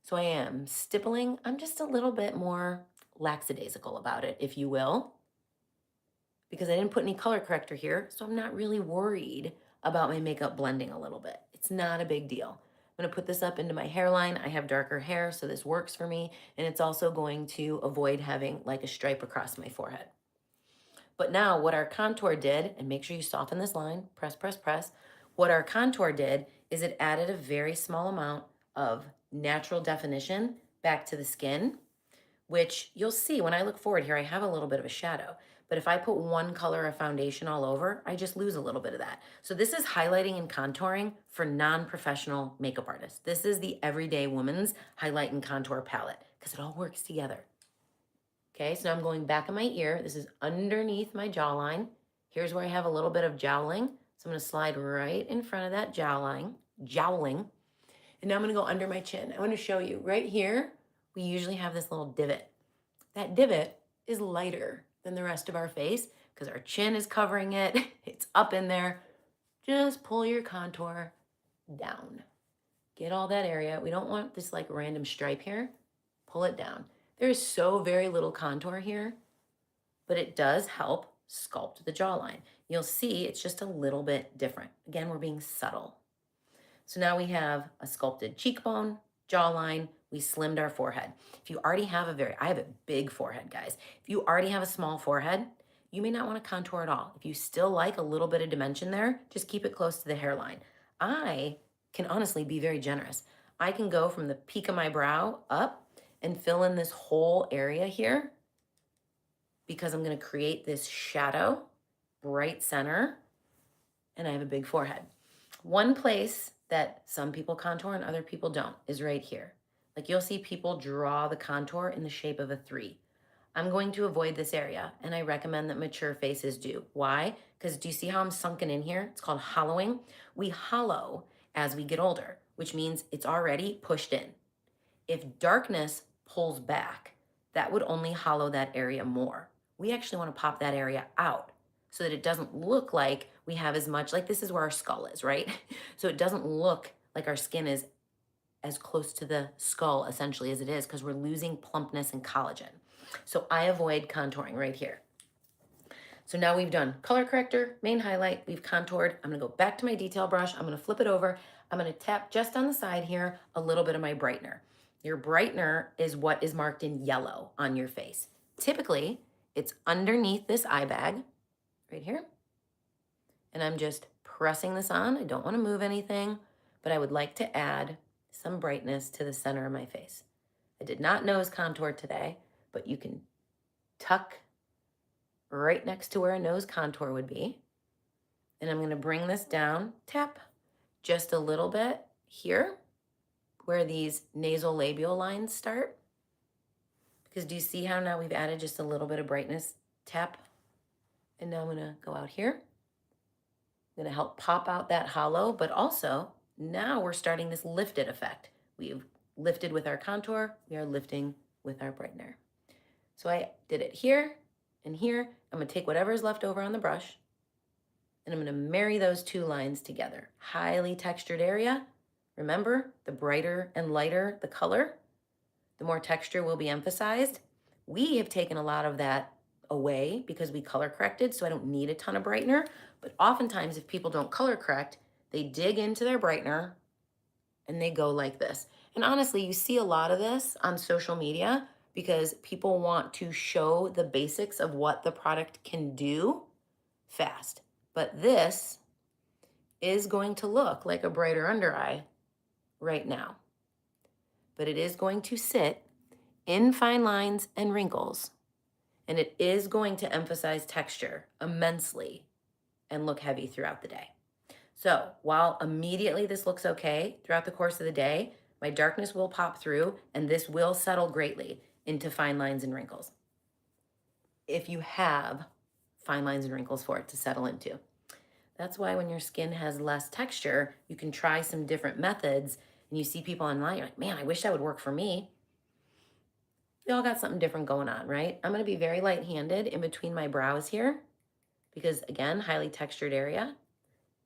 So I am stippling. I'm just a little bit more lackadaisical about it, if you will, because I didn't put any color corrector here. So I'm not really worried about my makeup blending a little bit. It's not a big deal. I'm going to put this up into my hairline. I have darker hair, so this works for me. And it's also going to avoid having like a stripe across my forehead. But now what our contour did, and make sure you soften this line, press, press, press. What our contour did is it added a very small amount of natural definition back to the skin, which you'll see when I look forward here, I have a little bit of a shadow. But if I put one color of foundation all over, I just lose a little bit of that. So this is highlighting and contouring for non-professional makeup artists. This is the everyday woman's highlight and contour palette because it all works together. Okay, so now I'm going back of my ear. This is underneath my jawline. Here's where I have a little bit of jowling. So I'm going to slide right in front of that jowling. And now I'm going to go under my chin. I want to show you right here. We usually have this little divot. That divot is lighter than the rest of our face because our chin is covering it. It's up in there. Just pull your contour down. Get all that area. We don't want this like random stripe here. Pull it down. There is so very little contour here, but it does help sculpt the jawline. You'll see it's just a little bit different. Again, we're being subtle. So now we have a sculpted cheekbone, jawline. We slimmed our forehead. If you already have I have a big forehead, guys. If you already have a small forehead, you may not want to contour at all. If you still like a little bit of dimension there, just keep it close to the hairline. I can honestly be very generous. I can go from the peak of my brow up and fill in this whole area here because I'm going to create this shadow, bright center, and I have a big forehead. One place that some people contour and other people don't is right here. Like you'll see people draw the contour in the shape of a 3. I'm going to avoid this area, and I recommend that mature faces do. Why? Because do you see how I'm sunken in here? It's called hollowing. We hollow as we get older, which means it's already pushed in. If darkness pulls back, that would only hollow that area more. We actually want to pop that area out so that it doesn't look like we have as much, like this is where our skull is, right? So it doesn't look like our skin is as close to the skull essentially as it is because we're losing plumpness and collagen. So I avoid contouring right here. So now we've done color corrector, main highlight, we've contoured. I'm gonna go back to my detail brush. I'm gonna flip it over. I'm gonna tap just on the side here, a little bit of my brightener. Your brightener is what is marked in yellow on your face. Typically, it's underneath this eye bag, right here. And I'm just pressing this on. I don't wanna move anything, but I would like to add some brightness to the center of my face. I did not nose contour today, but you can tuck right next to where a nose contour would be. And I'm gonna bring this down, tap just a little bit here where these nasal labial lines start. Because do you see how now we've added just a little bit of brightness? Tap. And now I'm gonna go out here. I'm gonna help pop out that hollow, but also now we're starting this lifted effect. We've lifted with our contour, we are lifting with our brightener. So I did it here and here. I'm gonna take whatever is left over on the brush and I'm gonna marry those two lines together. Highly textured area. Remember, the brighter and lighter the color, the more texture will be emphasized. We have taken a lot of that away because we color corrected, so I don't need a ton of brightener. But oftentimes if people don't color correct, they dig into their brightener and they go like this. And honestly, you see a lot of this on social media because people want to show the basics of what the product can do fast. But this is going to look like a brighter under eye right now. But it is going to sit in fine lines and wrinkles. And it is going to emphasize texture immensely and look heavy throughout the day. So while immediately this looks okay, throughout the course of the day, my darkness will pop through and this will settle greatly into fine lines and wrinkles. If you have fine lines and wrinkles for it to settle into. That's why when your skin has less texture, you can try some different methods and you see people online, you're like, man, I wish that would work for me. We all got something different going on, right? I'm gonna be very light-handed in between my brows here because again, highly textured area.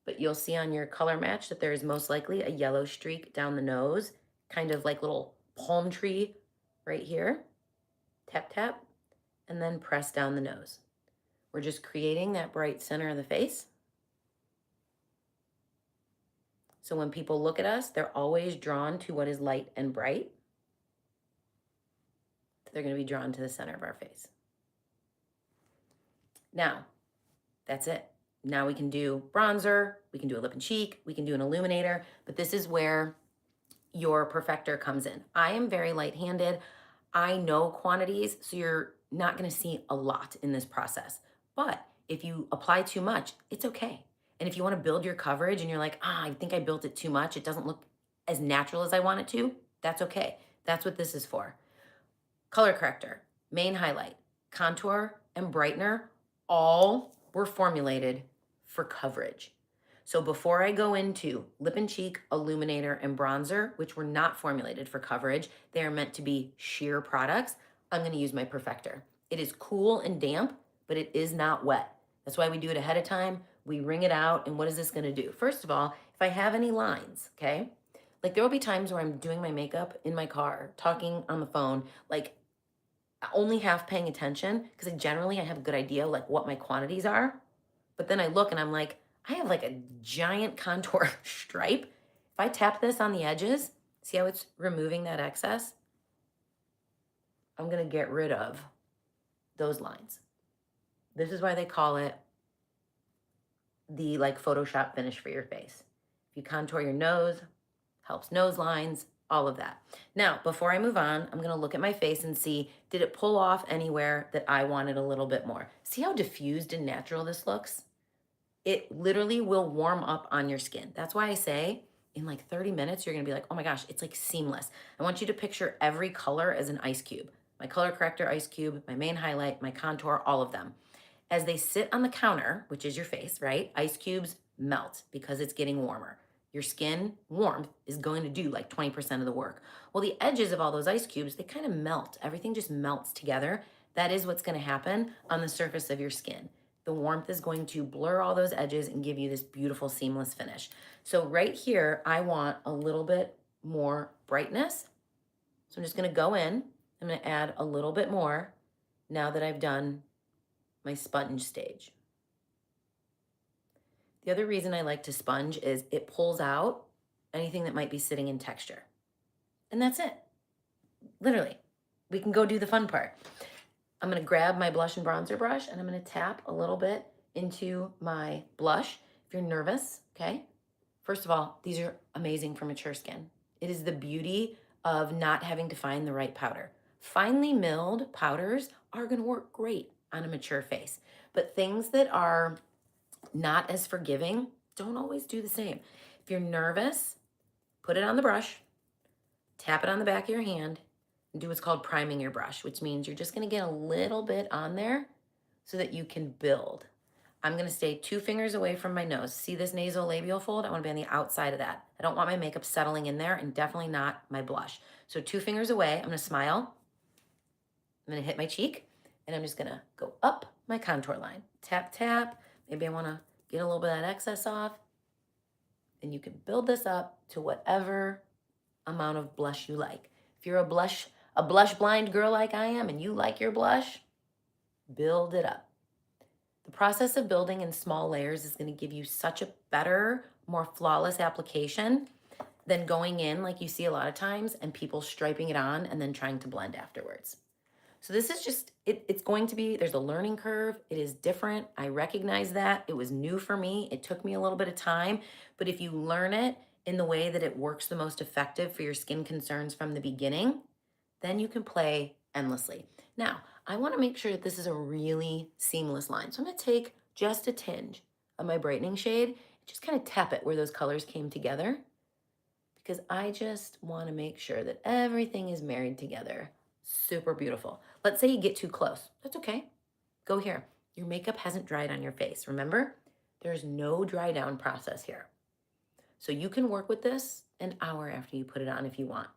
But you'll see on your color match that there is most likely a yellow streak down the nose, kind of like little palm tree right here. Tap, tap, and then press down the nose. We're just creating that bright center of the face. So when people look at us, they're always drawn to what is light and bright. They're going to be drawn to the center of our face. Now, that's it. Now we can do bronzer, we can do a lip and cheek, we can do an illuminator, but this is where your perfector comes in. I am very light-handed. I know quantities, so you're not gonna see a lot in this process. But if you apply too much, it's okay. And if you wanna build your coverage and you're like, I think I built it too much, it doesn't look as natural as I want it to, that's okay. That's what this is for. Color corrector, main highlight, contour, and brightener all were formulated for coverage. So before I go into lip and cheek, illuminator, and bronzer, which were not formulated for coverage, they are meant to be sheer products, I'm gonna use my perfector. It is cool and damp, but it is not wet. That's why we do it ahead of time. We wring it out, and what is this gonna do? First of all, if I have any lines, okay? Like there will be times where I'm doing my makeup in my car, talking on the phone, like only half paying attention because I have a good idea like what my quantities are. But then I look and I'm like, I have like a giant contour stripe. If I tap this on the edges, see how it's removing that excess? I'm gonna get rid of those lines. This is why they call it the like Photoshop finish for your face. If you contour your nose, helps nose lines, all of that. Now, before I move on, I'm gonna look at my face and see, did it pull off anywhere that I wanted a little bit more? See how diffused and natural this looks? It literally will warm up on your skin. That's why I say in like 30 minutes, you're gonna be like, oh my gosh, it's like seamless. I want you to picture every color as an ice cube. My color corrector ice cube, my main highlight, my contour, all of them. As they sit on the counter, which is your face, right? Ice cubes melt because it's getting warmer. Your skin warmth is going to do like 20% of the work. Well, the edges of all those ice cubes, they kind of melt. Everything just melts together. That is what's going to happen on the surface of your skin. The warmth is going to blur all those edges and give you this beautiful seamless finish. So right here, I want a little bit more brightness. So I'm just going to go in. I'm going to add a little bit more now that I've done my sponge stage. The other reason I like to sponge is it pulls out anything that might be sitting in texture. And that's it. Literally. We can go do the fun part. I'm going to grab my blush and bronzer brush and I'm going to tap a little bit into my blush. If you're nervous, okay? First of all, these are amazing for mature skin. It is the beauty of not having to find the right powder. Finely milled powders are going to work great on a mature face, but things that are not as forgiving don't always do the same. If you're nervous, put it on the brush, tap it on the back of your hand, and do what's called priming your brush, which means you're just going to get a little bit on there so that you can build. I'm going to stay 2 fingers away from my nose. See this nasolabial fold? I want to be on the outside of that. I don't want my makeup settling in there and definitely not my blush. So 2 fingers away, I'm going to smile. I'm going to hit my cheek and I'm just going to go up my contour line. Tap, tap. Maybe I want to get a little bit of that excess off. And you can build this up to whatever amount of blush you like. If you're a blush blind girl like I am and you like your blush, build it up. The process of building in small layers is going to give you such a better, more flawless application than going in like you see a lot of times and people striping it on and then trying to blend afterwards. So this is just, it's going to be, there's a learning curve. It is different. I recognize that. It was new for me. It took me a little bit of time, but if you learn it in the way that it works the most effective for your skin concerns from the beginning, then you can play endlessly. Now, I want to make sure that this is a really seamless line. So I'm going to take just a tinge of my brightening shade, just kind of tap it where those colors came together, because I just want to make sure that everything is married together. Super beautiful. Let's say you get too close. That's okay. Go here. Your makeup hasn't dried on your face. Remember, there's no dry down process here. So you can work with this an hour after you put it on if you want.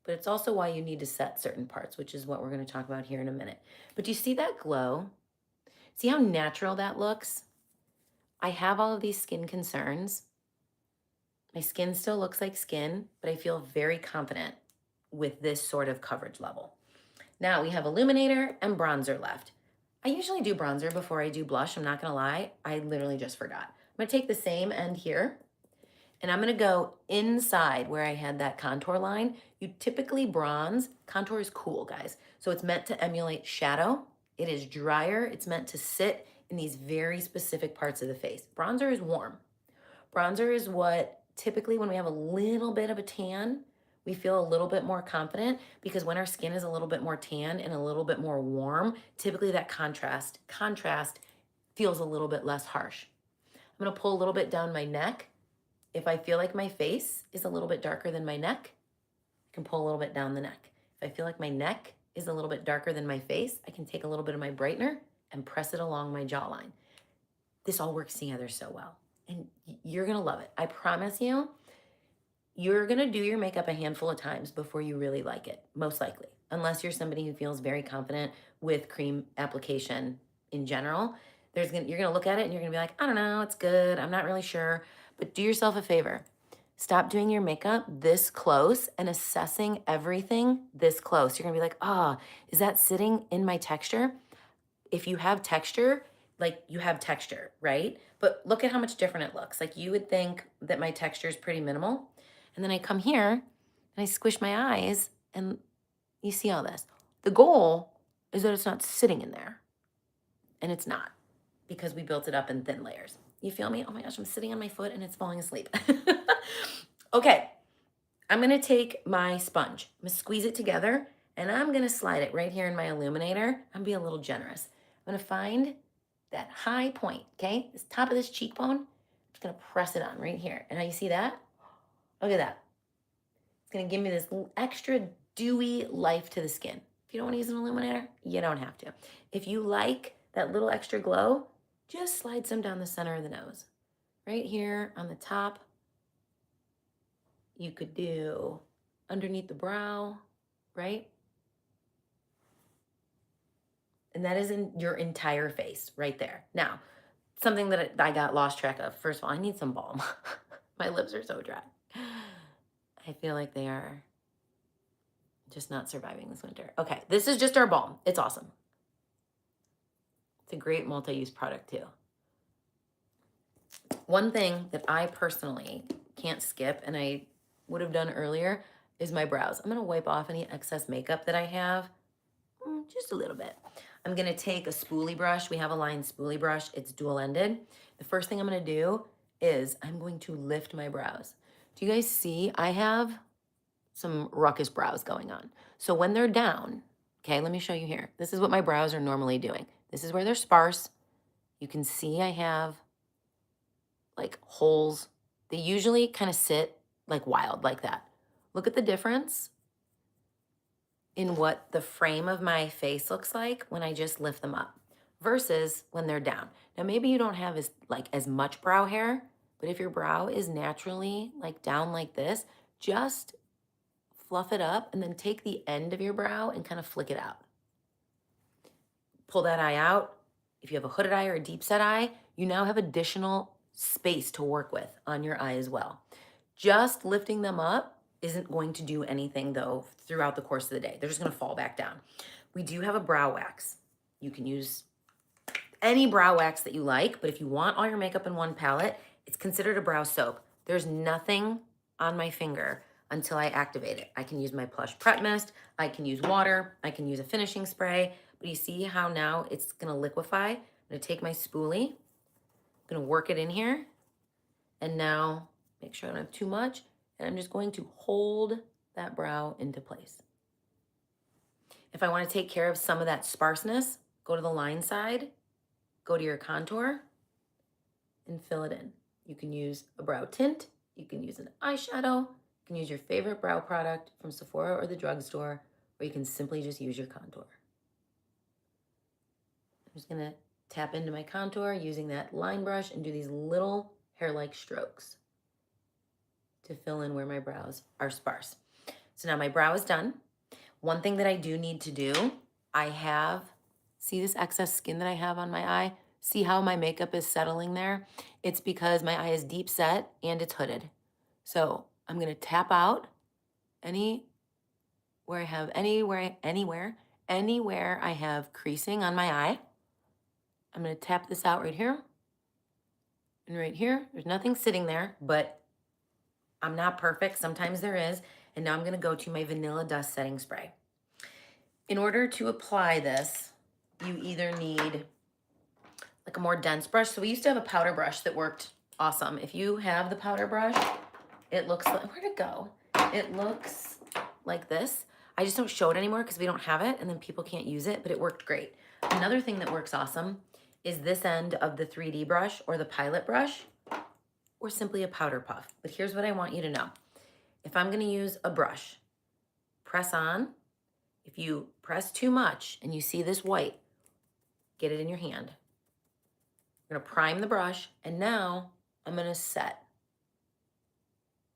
But it's also why you need to set certain parts, which is what we're going to talk about here in a minute. But do you see that glow? See how natural that looks? I have all of these skin concerns. My skin still looks like skin, but I feel very confident with this sort of coverage level. Now we have illuminator and bronzer left. I usually do bronzer before I do blush. I'm not going to lie. I literally just forgot. I'm going to take the same end here and I'm going to go inside where I had that contour line. You typically bronze. Contour is cool, guys. So it's meant to emulate shadow. It is drier. It's meant to sit in these very specific parts of the face. Bronzer is warm. Bronzer is what typically when we have a little bit of a tan, we feel a little bit more confident, because when our skin is a little bit more tan and a little bit more warm, typically that contrast feels a little bit less harsh. I'm going to pull a little bit down my neck. If I feel like my face is a little bit darker than my neck, I can pull a little bit down the neck. If I feel like my neck is a little bit darker than my face, I can take a little bit of my brightener and press it along my jawline. This all works together so well, and you're going to love it. I promise you. You're going to do your makeup a handful of times before you really like it, most likely, unless you're somebody who feels very confident with cream application in general. You're going to look at it and you're going to be like, I don't know, it's good. I'm not really sure. But do yourself a favor. Stop doing your makeup this close and assessing everything this close. You're going to be like, is that sitting in my texture? If you have texture, like you have texture, right? But look at how much different it looks. Like you would think that my texture is pretty minimal. And then I come here and I squish my eyes and you see all this. The goal is that it's not sitting in there, and it's not because we built it up in thin layers. You feel me? Oh my gosh, I'm sitting on my foot and it's falling asleep. Okay, I'm gonna take my sponge, I'm gonna squeeze it together, and I'm gonna slide it right here in my illuminator. I'm be a little generous. I'm gonna find that high point, okay? This top of this cheekbone. I'm just gonna press it on right here. And now you see that? Look at that. It's gonna give me this extra dewy life to the skin. If you don't wanna use an illuminator, you don't have to. If you like that little extra glow, just slide some down the center of the nose. Right here on the top. You could do underneath the brow, right? And that is in your entire face right there. Now, something that I got lost track of. First of all, I need some balm. My lips are so dry. I feel like they are just not surviving this winter. Okay, this is just our balm. It's awesome. It's a great multi-use product too. One thing that I personally can't skip, and I would have done earlier, is my brows. I'm gonna wipe off any excess makeup that I have, just a little bit. I'm gonna take a spoolie brush. We have a line spoolie brush. It's dual-ended. The first thing I'm gonna do is I'm going to lift my brows. Do you guys see? I have some ruckus brows going on. So when they're down, okay, let me show you here. This is what my brows are normally doing. This is where they're sparse. You can see I have like holes. They usually kind of sit like wild like that. Look at the difference in what the frame of my face looks like when I just lift them up versus when they're down. Now maybe you don't have as much brow hair, but if your brow is naturally like down like this, just fluff it up and then take the end of your brow and kind of flick it out. Pull that eye out. If you have a hooded eye or a deep set eye, you now have additional space to work with on your eye as well. Just lifting them up isn't going to do anything though throughout the course of the day. They're just gonna fall back down. We do have a brow wax. You can use any brow wax that you like, but if you want all your makeup in one palette, it's considered a brow soap. There's nothing on my finger until I activate it. I can use my Plush Prep Mist, I can use water, I can use a finishing spray, but you see how now it's gonna liquefy? I'm gonna take my spoolie, I'm gonna work it in here, and now make sure I don't have too much, and I'm just going to hold that brow into place. If I wanna take care of some of that sparseness, go to the line side, go to your contour, and fill it in. You can use a brow tint, you can use an eyeshadow, you can use your favorite brow product from Sephora or the drugstore, or you can simply just use your contour. I'm just gonna tap into my contour using that line brush and do these little hair-like strokes to fill in where my brows are sparse. So now my brow is done. One thing that I do need to do, see this excess skin that I have on my eye? See how my makeup is settling there? It's because my eye is deep set and it's hooded. So I'm gonna tap out anywhere I have creasing on my eye. I'm gonna tap this out right here and right here. There's nothing sitting there, but I'm not perfect. Sometimes there is. And now I'm gonna go to my Vanilla Dust Setting Spray. In order to apply this, you either need like a more dense brush. So we used to have a powder brush that worked awesome. If you have the powder brush, it looks like, where'd it go? It looks like this. I just don't show it anymore because we don't have it and then people can't use it, but it worked great. Another thing that works awesome is this end of the 3D brush or the pilot brush or simply a powder puff. But here's what I want you to know. If I'm gonna use a brush, press on. If you press too much and you see this white, get it in your hand. I'm gonna prime the brush and now I'm gonna set.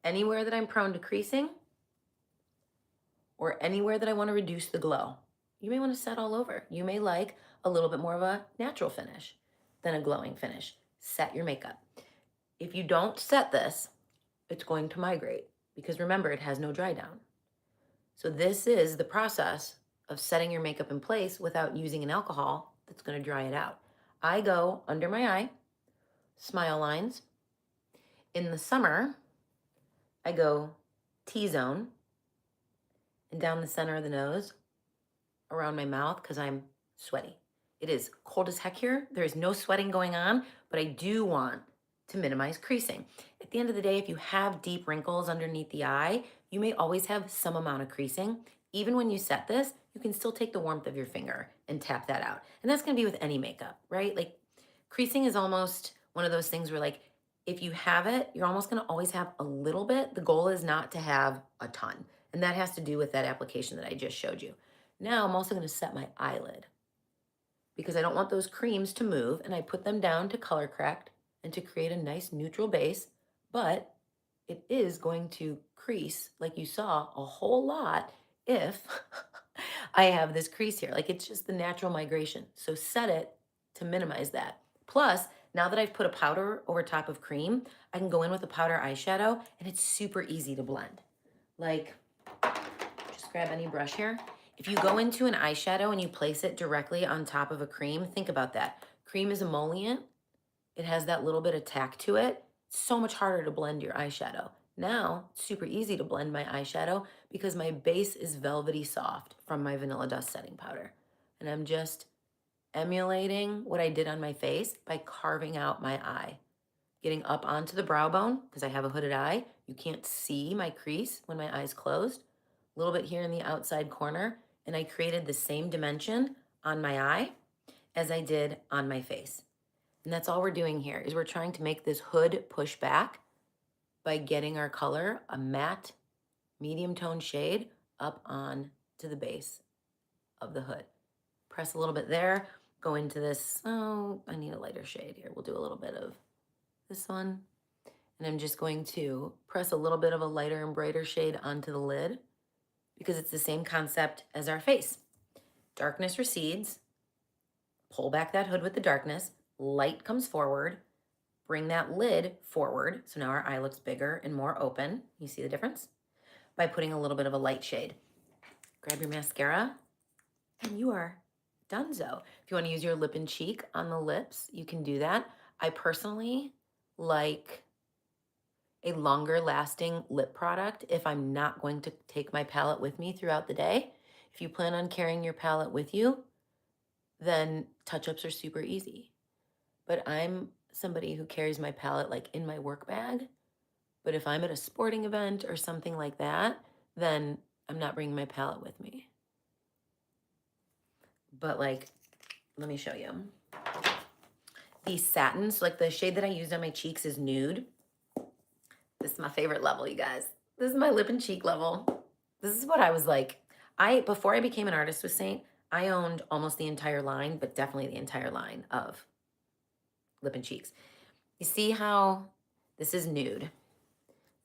Anywhere that I'm prone to creasing or anywhere that I wanna reduce the glow. You may wanna set all over. You may like a little bit more of a natural finish than a glowing finish. Set your makeup. If you don't set this, it's going to migrate because remember, it has no dry down. So this is the process of setting your makeup in place without using an alcohol that's gonna dry it out. I go under my eye, smile lines. In the summer, I go T-zone and down the center of the nose, around my mouth because I'm sweaty. It is cold as heck here. There is no sweating going on, but I do want to minimize creasing. At the end of the day, if you have deep wrinkles underneath the eye, you may always have some amount of creasing. Even when you set this, you can still take the warmth of your finger and tap that out. And that's going to be with any makeup, right? Like creasing is almost one of those things where like if you have it, you're almost going to always have a little bit. The goal is not to have a ton. And that has to do with that application that I just showed you. Now I'm also going to set my eyelid because I don't want those creams to move, and I put them down to color correct and to create a nice neutral base, but it is going to crease like you saw a whole lot if I have this crease here. Like it's just the natural migration. So set it to minimize that. Plus, now that I've put a powder over top of cream, I can go in with a powder eyeshadow and it's super easy to blend. Like, just grab any brush here. If you go into an eyeshadow and you place it directly on top of a cream, think about that. Cream is emollient. It has that little bit of tack to it. It's so much harder to blend your eyeshadow. Now, it's super easy to blend my eyeshadow because my base is velvety soft from my Vanilla Dust setting powder. And I'm just emulating what I did on my face by carving out my eye. Getting up onto the brow bone, because I have a hooded eye. You can't see my crease when my eye's closed. A little bit here in the outside corner. And I created the same dimension on my eye as I did on my face. And that's all we're doing here is we're trying to make this hood push back by getting our color, a matte medium tone shade, up on to the base of the hood. Press a little bit there, go into this, oh, I need a lighter shade here. We'll do a little bit of this one. And I'm just going to press a little bit of a lighter and brighter shade onto the lid because it's the same concept as our face. Darkness recedes, pull back that hood with the darkness, light comes forward, bring that lid forward. So now our eye looks bigger and more open. You see the difference? By putting a little bit of a light shade. Grab your mascara and you are donezo. If you want to use your lip and cheek on the lips, you can do that. I personally like a longer lasting lip product if I'm not going to take my palette with me throughout the day. If you plan on carrying your palette with you, then touch-ups are super easy. But I'm somebody who carries my palette like in my work bag. But if I'm at a sporting event or something like that, then I'm not bringing my palette with me. But like, let me show you. These satins, like the shade that I used on my cheeks is nude. This is my favorite level, you guys. This is my lip and cheek level. This is what I was like. Before I became an artist with Seint, I owned almost the entire line, but definitely the entire line of lip and cheeks. You see how this is nude?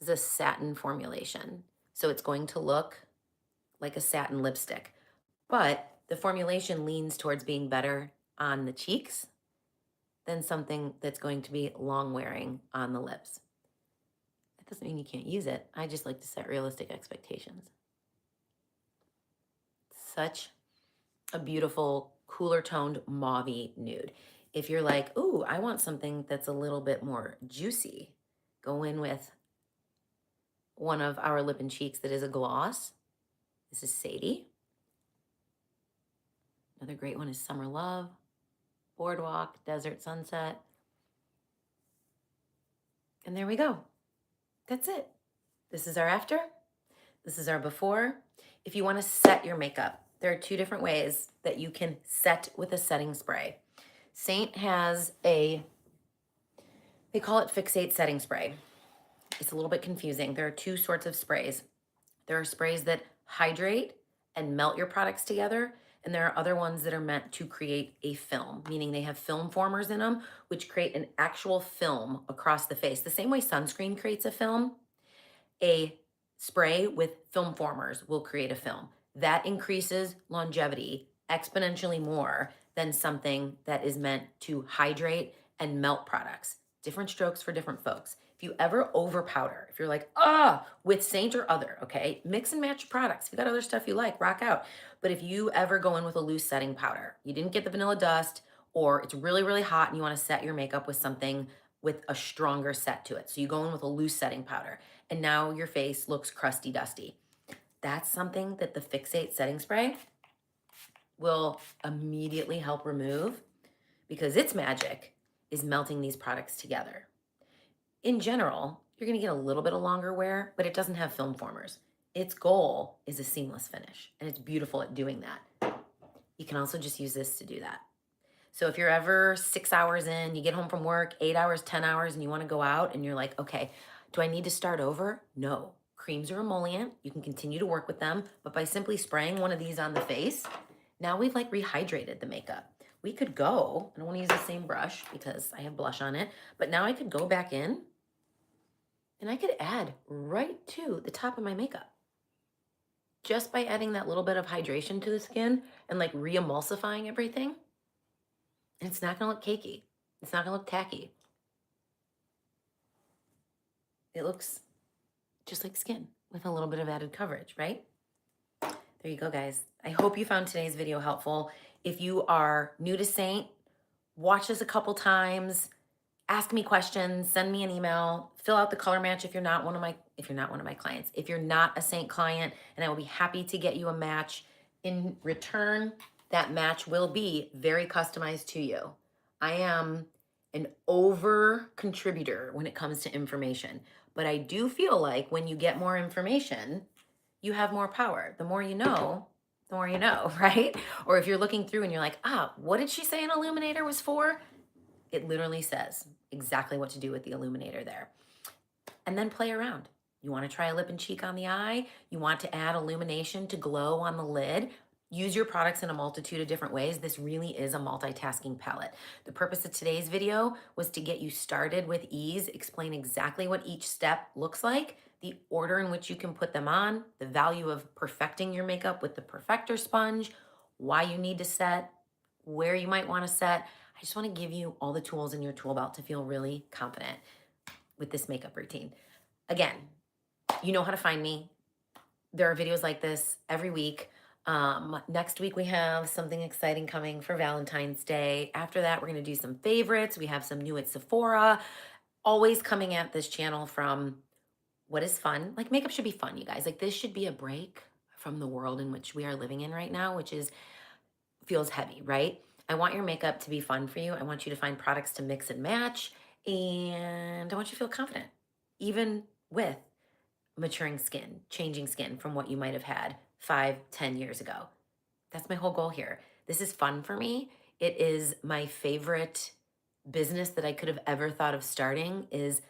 This is a satin formulation. So it's going to look like a satin lipstick, but the formulation leans towards being better on the cheeks than something that's going to be long wearing on the lips. That doesn't mean you can't use it. I just like to set realistic expectations. Such a beautiful, cooler toned mauve-y nude. If you're like, ooh, I want something that's a little bit more juicy, go in with one of our lip and cheeks that is a gloss. This is Sadie. Another great one is Summer Love, Boardwalk, Desert Sunset. And there we go. That's it. This is our after. This is our before. If you want to set your makeup, there are two different ways that you can set with a setting spray. Seint has they call it Fixate Setting Spray. It's a little bit confusing. There are two sorts of sprays. There are sprays that hydrate and melt your products together, and there are other ones that are meant to create a film, meaning they have film formers in them, which create an actual film across the face. The same way sunscreen creates a film, a spray with film formers will create a film. That increases longevity exponentially more than something that is meant to hydrate and melt products. Different strokes for different folks. If you ever over powder, if you're like, with Seint or other, okay, mix and match products. If you got other stuff you like, rock out. But if you ever go in with a loose setting powder, you didn't get the Vanilla Dust, or it's really, really hot and you want to set your makeup with something with a stronger set to it. So you go in with a loose setting powder and now your face looks crusty dusty. That's something that the Fixate Setting Spray will immediately help remove, because its magic is melting these products together. In general, you're going to get a little bit of longer wear, but it doesn't have film formers. Its goal is a seamless finish, and it's beautiful at doing that. You can also just use this to do that. So if you're ever 6 hours in, you get home from work, 8 hours, 10 hours, and you want to go out and you're like, okay, do I need to start over? No. Creams are emollient. You can continue to work with them, but by simply spraying one of these on the face, now we've like rehydrated the makeup. We could go, I don't want to use the same brush because I have blush on it, but now I could go back in and I could add right to the top of my makeup just by adding that little bit of hydration to the skin and like re-emulsifying everything. And it's not going to look cakey. It's not going to look tacky. It looks just like skin with a little bit of added coverage, right? There you go, guys. I hope you found today's video helpful. If you are new to Seint, watch this a couple times, ask me questions, send me an email, fill out the color match if you're not one of my clients. If you're not a Seint client, and I will be happy to get you a match. In return, that match will be very customized to you. I am an over contributor when it comes to information, but I do feel like when you get more information, you have more power. The more you know, right? Or if you're looking through and you're like, what did she say an illuminator was for? It literally says exactly what to do with the illuminator there. And then play around. You want to try a lip and cheek on the eye? You want to add illumination to glow on the lid? Use your products in a multitude of different ways. This really is a multitasking palette. The purpose of today's video was to get you started with ease, explain exactly what each step looks like, the order in which you can put them on, the value of perfecting your makeup with the perfector sponge, why you need to set, where you might want to set. I just want to give you all the tools in your tool belt to feel really confident with this makeup routine. Again, you know how to find me. There are videos like this every week. Next week we have something exciting coming for Valentine's Day. After that, we're going to do some favorites. We have some new at Sephora. Always coming at this channel from what is fun. Like, makeup should be fun, you guys. Like, this should be a break from the world in which we are living in right now, which feels heavy, right? I want your makeup to be fun for you. I want you to find products to mix and match, and I want you to feel confident, even with maturing skin, changing skin from what you might have had 5, 10 years ago. That's my whole goal here. This is fun for me. It is my favorite business that I could have ever thought of starting, is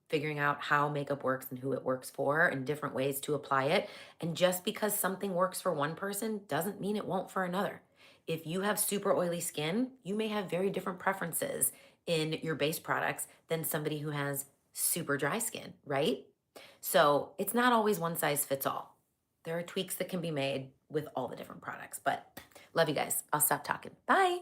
figuring out how makeup works and who it works for and different ways to apply it. And just because something works for one person doesn't mean it won't for another. If you have super oily skin, you may have very different preferences in your base products than somebody who has super dry skin, right? So it's not always one size fits all. There are tweaks that can be made with all the different products, but love you guys. I'll stop talking. Bye.